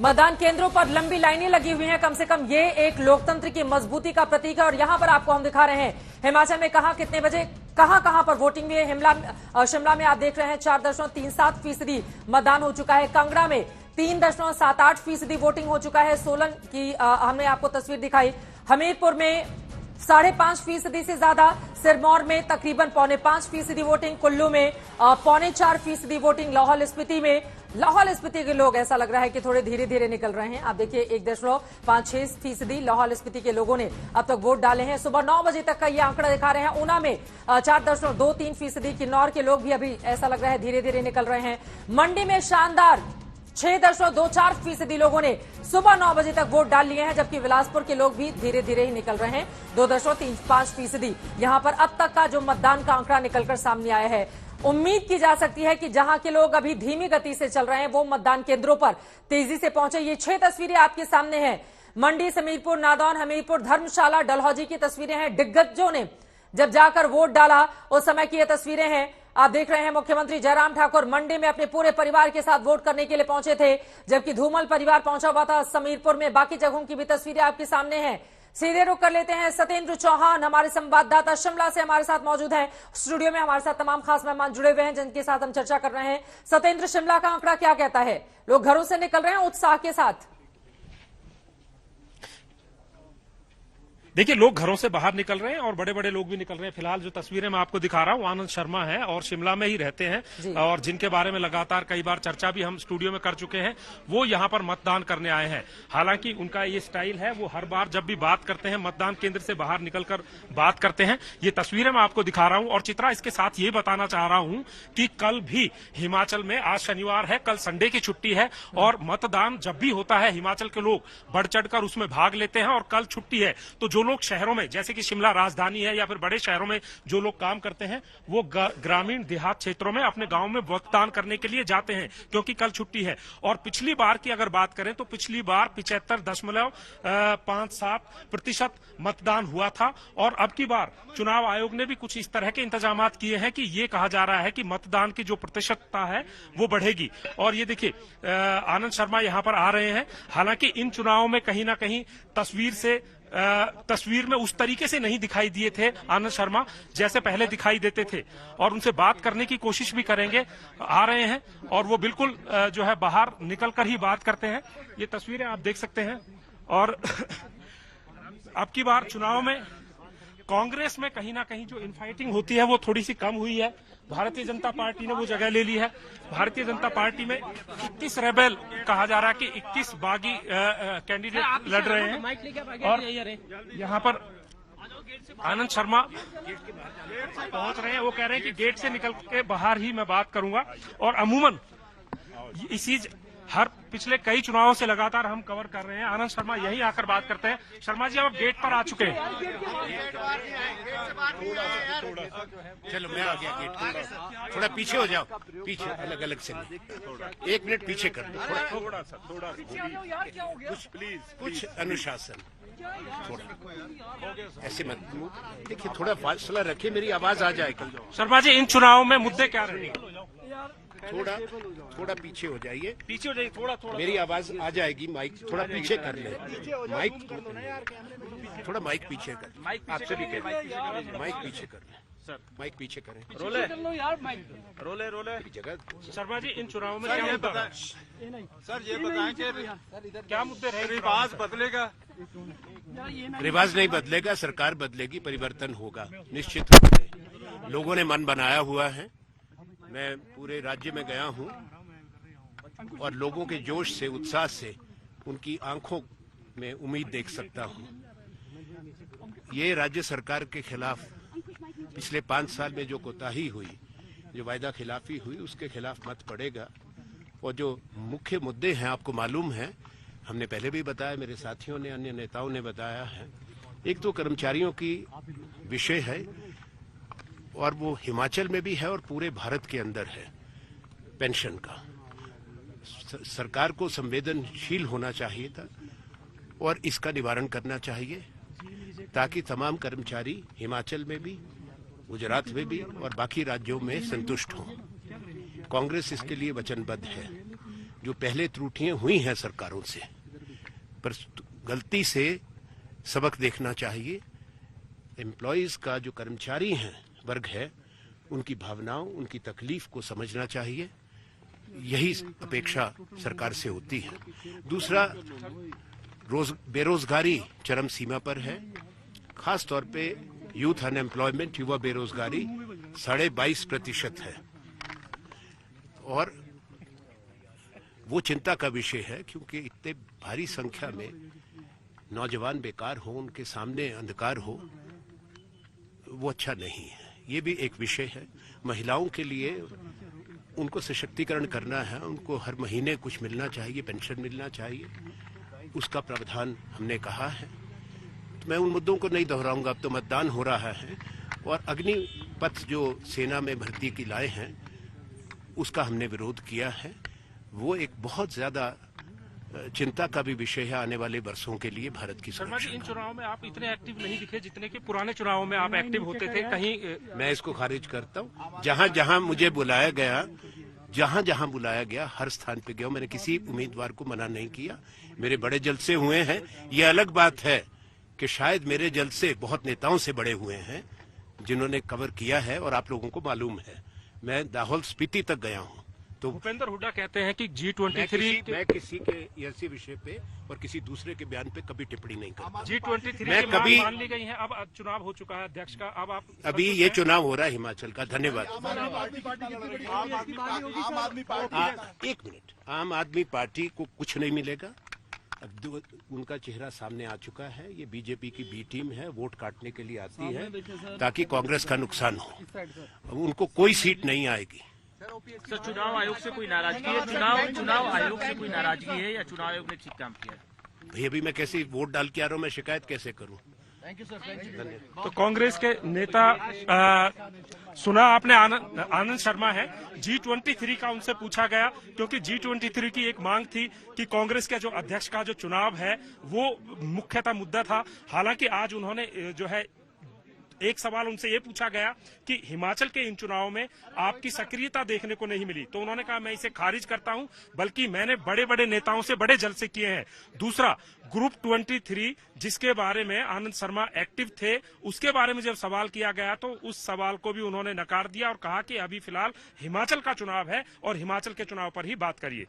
मतदान केंद्रों पर लंबी लाइनें लगी हुई हैं। कम से कम ये एक लोकतंत्र की मजबूती का प्रतीक है। और यहां पर आपको हम दिखा रहे हैं हिमाचल में कहां कितने बजे कहां पर वोटिंग हुई है। शिमला में आप देख रहे हैं 4.37% मतदान हो चुका है। कांगड़ा में 3.78% वोटिंग हो चुका है। सोलन की हमने आपको तस्वीर दिखाई। हमीरपुर में 5.5% से ज्यादा, सिरमौर में तकरीबन 4.5% वोटिंग, कुल्लू में 4.25% वोटिंग, लाहौल स्पीति के लोग ऐसा लग रहा है कि थोड़े धीरे धीरे निकल रहे हैं। आप देखिए 1.56% लाहौल स्पीति के लोगों ने अब तक वोट डाले हैं। सुबह 9 बजे तक का ये आंकड़ा दिखा रहे हैं। ऊना में 4.23%, किन्नौर के लोग भी अभी ऐसा लग रहा है धीरे धीरे निकल रहे हैं। मंडी में शानदार 6.24% लोगों ने सुबह 9 बजे तक वोट डाल लिए हैं, जबकि बिलासपुर के लोग भी धीरे धीरे ही निकल रहे हैं। 2.35% यहां पर अब तक का जो मतदान का आंकड़ा निकलकर सामने आया है। उम्मीद की जा सकती है कि जहां के लोग अभी धीमी गति से चल रहे हैं वो मतदान केंद्रों पर तेजी से पहुंचे। ये 6 तस्वीरें आपके सामने हैं। मंडी, समीरपुर, नादौन, हमीरपुर, धर्मशाला, डलहौजी की तस्वीरें हैं। दिग्गजों ने जब जाकर वोट डाला उस समय की ये तस्वीरें हैं। आप देख रहे हैं मुख्यमंत्री जयराम ठाकुर मंडी में अपने पूरे परिवार के साथ वोट करने के लिए पहुंचे थे, जबकि धूमल परिवार पहुंचा हुआ था समीरपुर में। बाकी जगहों की भी तस्वीरें आपके सामने हैं। सीधे रुख कर लेते हैं। सत्येंद्र चौहान हमारे संवाददाता शिमला से हमारे साथ मौजूद हैं। स्टूडियो में हमारे साथ तमाम खास मेहमान जुड़े हुए हैं जिनके साथ हम चर्चा कर रहे हैं। सत्येंद्र, शिमला का आंकड़ा क्या कहता है? लोग घरों से निकल रहे हैं उत्साह के साथ? देखिए, लोग घरों से बाहर निकल रहे हैं और बड़े बड़े लोग भी निकल रहे हैं। फिलहाल जो तस्वीरें मैं आपको दिखा रहा हूं, आनंद शर्मा है और शिमला में ही रहते हैं और जिनके बारे में लगातार कई बार चर्चा भी हम स्टूडियो में कर चुके हैं। वो यहां पर मतदान करने आए हैं। हालांकि उनका ये स्टाइल है, वो हर बार जब भी बात करते हैं मतदान केंद्र से बाहर निकलकर बात करते हैं। ये तस्वीरें मैं आपको दिखा रहा हूं। और चित्रा, इसके साथ ये बताना चाह रहा हूं कि कल भी हिमाचल में, आज शनिवार है, कल संडे की छुट्टी है और मतदान जब भी होता है हिमाचल के लोग बढ़ चढ़कर उसमें भाग लेते हैं। और कल छुट्टी है तो जो लोग शहरों में, जैसे कि शिमला राजधानी है या फिर बड़े शहरों में जो लोग काम करते हैं, वो ग्रामीण देहात क्षेत्रों में अपने गांव में मतदान करने के लिए जाते हैं क्योंकि कल छुट्टी है। और पिछली बार की अगर बात करें तो पिछली बार 75.57% मतदान हुआ था। और अब की बार चुनाव आयोग ने भी कुछ इस तरह के इंतजाम किए हैं कि ये कहा जा रहा है कि मतदान की जो प्रतिशतता है वो बढ़ेगी। और ये देखिए, आनंद शर्मा यहां पर आ रहे हैं। हालांकि इन चुनावों में कहीं ना कहीं तस्वीर में उस तरीके से नहीं दिखाई दिए थे आनंद शर्मा जैसे पहले दिखाई देते थे। और उनसे बात करने की कोशिश भी करेंगे। आ रहे हैं और वो बिल्कुल जो है बाहर निकलकर ही बात करते हैं। ये तस्वीरें आप देख सकते हैं। और अब की बार चुनाव में कांग्रेस में कहीं ना कहीं जो इनफाइटिंग होती है वो थोड़ी सी कम हुई है। भारतीय जनता पार्टी ने वो जगह ले ली है। भारतीय जनता पार्टी में 21 रेबेल कहा जा रहा है कि 21 बागी कैंडिडेट लड़ रहे हैं। और यहाँ पर आनंद शर्मा पहुंच रहे हैं। वो कह रहे हैं कि गेट से निकल के बाहर ही मैं बात करूंगा। और अमूमन इसी हर पिछले कई चुनावों से लगातार हम कवर कर रहे हैं। आनंद शर्मा यही आकर बात करते हैं। शर्मा जी, आप गेट पर आ चुके हैं। चलो, मैं आ गया गेट। थोड़ा पीछे हो जाओ, पीछे अलग अलग से 1 मिनट पीछे कर दो। थोड़ा सा कुछ अनुशासन, थोड़ा ऐसे मत देखिए, थोड़ा फासला रखिए, मेरी आवाज आ जाएगी। शर्मा जी, इन चुनावों में मुद्दे क्या रहे? थोड़ा पीछे हो जाइए, थोड़ा मेरी आवाज आ जाएगी। माइक थोड़ा पीछे कर ले, माइक थोड़ा माइक पीछे कर, आपसे भी माइक पीछे कर सर, माइक पीछे करें। रोले जगह। शर्मा जी, इन चुनावों में क्या मुद्दा है? सर ये बताएं कि क्या मुद्दे रहे? रिवाज बदलेगा? रिवाज नहीं बदलेगा, सरकार बदलेगी, परिवर्तन होगा निश्चित रूप से। लोगों ने मन बनाया हुआ है। मैं पूरे राज्य में गया हूं और लोगों के जोश से, उत्साह से उनकी आंखों में उम्मीद देख सकता हूं। ये राज्य सरकार के खिलाफ पिछले 5 साल में जो कोताही हुई, जो वायदा खिलाफी हुई, उसके खिलाफ मत पड़ेगा। और जो मुख्य मुद्दे हैं आपको मालूम है, हमने पहले भी बताया, मेरे साथियों ने, अन्य नेताओं ने बताया है। एक तो कर्मचारियों की विषय है और वो हिमाचल में भी है और पूरे भारत के अंदर है। पेंशन का सरकार को संवेदनशील होना चाहिए था और इसका निवारण करना चाहिए ताकि तमाम कर्मचारी हिमाचल में भी, गुजरात में भी और बाकी राज्यों में संतुष्ट हों। कांग्रेस इसके लिए वचनबद्ध है। जो पहले त्रुटियां हुई हैं सरकारों से, पर गलती से सबक देखना चाहिए। एम्प्लॉयज का जो कर्मचारी हैं वर्ग है, उनकी भावनाओं, उनकी तकलीफ को समझना चाहिए। यही अपेक्षा सरकार से होती है। दूसरा, बेरोजगारी चरम सीमा पर है। खास तौर पे यूथ अनएम्प्लॉयमेंट, युवा बेरोजगारी 22.5% है, और वो चिंता का विषय है, क्योंकि इतने भारी संख्या में नौजवान बेकार हो, उनके सामने अंधकार हो, वो अच्छा नहीं है। ये भी एक विषय है। महिलाओं के लिए उनको सशक्तिकरण करना है, उनको हर महीने कुछ मिलना चाहिए, पेंशन मिलना चाहिए, उसका प्रावधान हमने कहा है। तो मैं उन मुद्दों को नहीं दोहराऊंगा, अब तो मतदान हो रहा है। और अग्निपथ जो सेना में भर्ती की लाए हैं, उसका हमने विरोध किया है। वो एक बहुत ज्यादा चिंता का भी विषय है आने वाले वर्षों के लिए भारत की शर्मा जी, सुरक्षा। इन चुनावों में आप इतने एक्टिव नहीं दिखे जितने कि पुराने चुनावों में आप एक्टिव होते थे। कहीं मैं इसको खारिज करता हूँ। जहां जहां मुझे बुलाया गया, जहां जहां बुलाया गया, हर स्थान पे गया। मैंने किसी उम्मीदवार को मना नहीं किया। मेरे बड़े जलसे हुए हैं, ये अलग बात है कि शायद मेरे जलसे बहुत नेताओं से बड़े हुए हैं जिन्होंने कवर किया है, और आप लोगों को मालूम है। मैं दाहौल स्पीति तक गया हूँ। तो भूपेंद्र हुड्डा कहते हैं कि G23 मैं किसी के ऐसे विषय पे और किसी दूसरे के बयान पे कभी टिप्पणी नहीं करता। G23 मैं की मांग कभी- मान ली गई है। अब चुनाव हो चुका है अध्यक्ष का, अब आप अभी ये चुनाव हो रहा है हिमाचल का। धन्यवाद। एक मिनट, आम आदमी पार्टी को कुछ नहीं मिलेगा। अब उनका चेहरा सामने आ चुका है। ये बीजेपी की बी टीम है, वोट काटने के लिए आती है ताकि कांग्रेस का नुकसान हो। अब उनको कोई सीट नहीं आएगी। सर, चुनाव आयोग से कोई नाराजगी है? चुनाव आयोग से कोई नाराजगी है या चुनाव आयोग ने ठीक काम किया है? भाई अभी मैं कैसे वोट डाल के आ रहा हूँ, मैं शिकायत कैसे करूँ? तो कांग्रेस के नेता सुना आपने, आनंद शर्मा है। G23 का उनसे पूछा गया, क्योंकि G23 की एक मांग थी कि कांग्रेस के जो अध्यक्ष का जो चुनाव है वो मुख्यतः मुद्दा था। हालांकि आज उन्होंने जो है, एक सवाल उनसे ये पूछा गया कि हिमाचल के इन चुनावों में आपकी सक्रियता देखने को नहीं मिली, तो उन्होंने कहा मैं इसे खारिज करता हूं, बल्कि मैंने बड़े बड़े नेताओं से बड़े जलसे किए हैं। दूसरा, ग्रुप 23 जिसके बारे में आनंद शर्मा एक्टिव थे, उसके बारे में जब सवाल किया गया तो उस सवाल को भी उन्होंने नकार दिया और कहा कि अभी फिलहाल हिमाचल का चुनाव है और हिमाचल के चुनाव पर ही बात करिए।